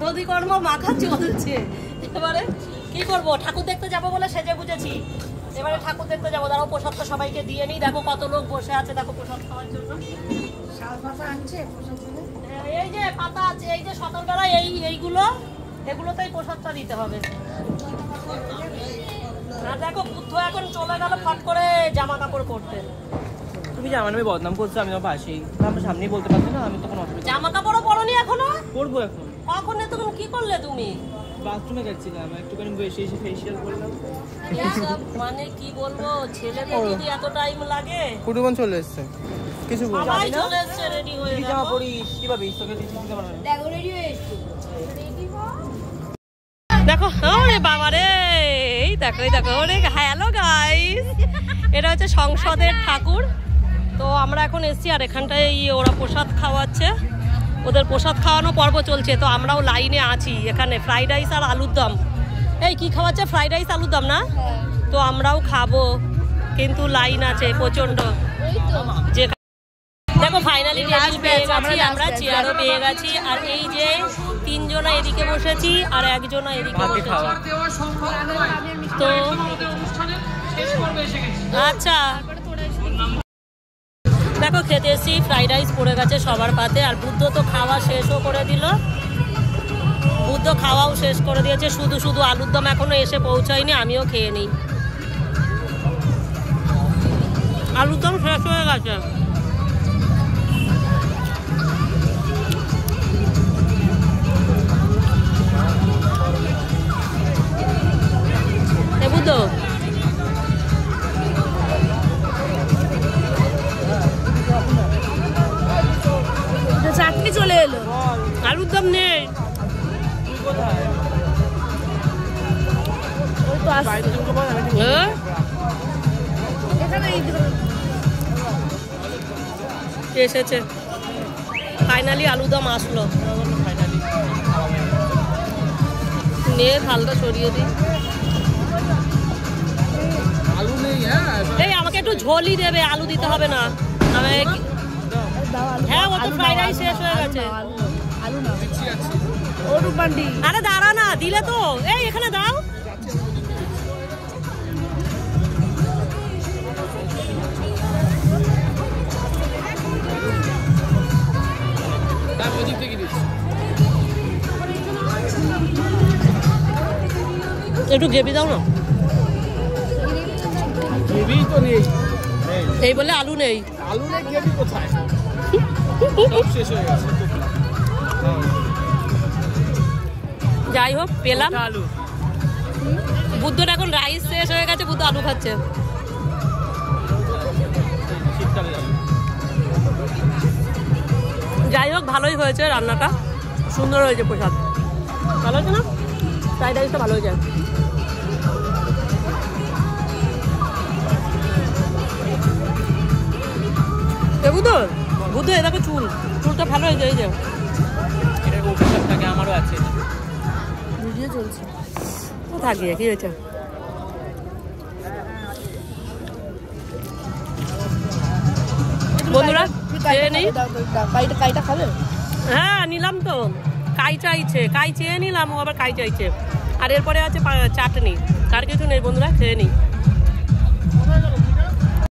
দধি কর্ম মাখা চলছে। এবারে কি করবো, ঠাকুর দেখতে যাবো বলে সেজে বুঝেছি। এবারে ঠাকুর দেখতে যাবো, দাঁড়াও প্রসাদটা সবাইকে দিয়ে নিই। দেখো কত লোক বসে আছে, দেখো প্রসাদ খাওয়ার জন্য। এই যে পাতা আছে, এই যে সকালবেলা এগুলোতেই প্রসাদটা দিতে হবে। আর দেখো বুদ্ধ এখন চলে গেল ফট করে জামা কাপড় পরতে। তুমি জামা নামে বদনাম করছো, আমি তোমার পাশেই, আমার সামনেই বলতে পারছো না, আমি তখন অসুবিধা। জামা কাপড়ও পরনি এখনো? পরবো এখন। কখন তুমি কি করলে? তুমি বাথরুমে গেছিলাম, একটুখানি বসে এসে ফেসিয়াল করলাম। মানে কি বলবো, ছেলেদের যদি এত টাইম লাগে। কুটুমন চলে এসছে, কিছু বলছি সবাই চলে এসছে রেডি হয়ে। কি জামা পরিস, কিভাবে তোকে দিতে পারবে না? দেখো রেডি হয়ে এসছি, দেখো। ওরে বাবা রে, এই দেখো এই দেখো। ওরে হ্যালো গাইস, এটা হচ্ছে সংসদের ঠাকুর। তো আমরা এখন এসছি, আর এখানটায় ওরা প্রসাদ খাওয়াচ্ছে, ওদের প্রসাদ খাওয়ানো পর্ব চলছে। তো আমরাও লাইনে আছি। এখানে ফ্রাইড রাইস আর আলুর দম। এই কি খাওয়াচ্ছে? ফ্রাইড রাইস আলুর দম না? তো আমরাও খাবো, কিন্তু লাইন আছে প্রচন্ড। যে দেখো ফাইনালি টেবিল পেয়ে গেছি আমরা, চেয়ারও পেয়ে গেছি। আর এই যে তিনজনা এদিকে বসেছি আর একজনা এদিকে বসেছি। তো আচ্ছা দেখো খেতে এসছি, ফ্রাইড রাইস পড়ে গেছে সবার পাতে। আর বুদ্ধ তো খাওয়া শেষও করে দিল, বুদ্ধ খাওয়াও শেষ করে দিয়েছে। শুধু শুধু আলুর দম এখনো এসে পৌঁছায়নি, আমিও খেয়ে নিই। আলুর দম শেষ হয়ে গেছে। বুদ্ধ চাটনি চলে এলো, আলুর দম নেই। এসেছে ফাইনালি, আলুর দম আসলো। নে থালটা সরিয়ে দিই। এই আমাকে একটু ঝোলই দেবে, আলু দিতে হবে না। হ্যাঁ ও তো ফ্রাইড রাইস শেষ হয়ে গেছে। আরে দাঁড়া না, দিলে তো। এই এখানে দাও। একটু গ্রেভি দাও না। গ্রেভি তো নেই, এই বলে আলু নেই। আলু নেই, গ্রেভি কোথায়? সব শেষ হয়ে গেছে। যাই হোক পেলাম আলু। বুদ্ধর এখন রাইস শেষ হয়ে গেছে, বুদ্ধ আলু খাচ্ছে। যাই হোক ভালোই হয়েছে রান্নাটা, সুন্দর হয়েছে। প্রসাদ ভালো হয়েছে না? ফ্রাইড রাইসটা ভালো হয়েছে। বুদ্ধ বুদ্ধ এ দেখো চুলটা ভালো হয়েছে। এই যে এটার অভিশাপ থাকে, আমারও আছে। ভিডিও চলছে তো থাকি, কি হয়েছে? বন্ধুরা খেয়ে নেই। কাইটা খাবে? হ্যাঁ নিলাম তো, কাই চাইছে, কাই চেয়ে নিলাম, ও আবার কাই চাইছে। আর এরপরে আছে চাটনি, আর কিছু নেই বন্ধুরা, খেয়ে নিই।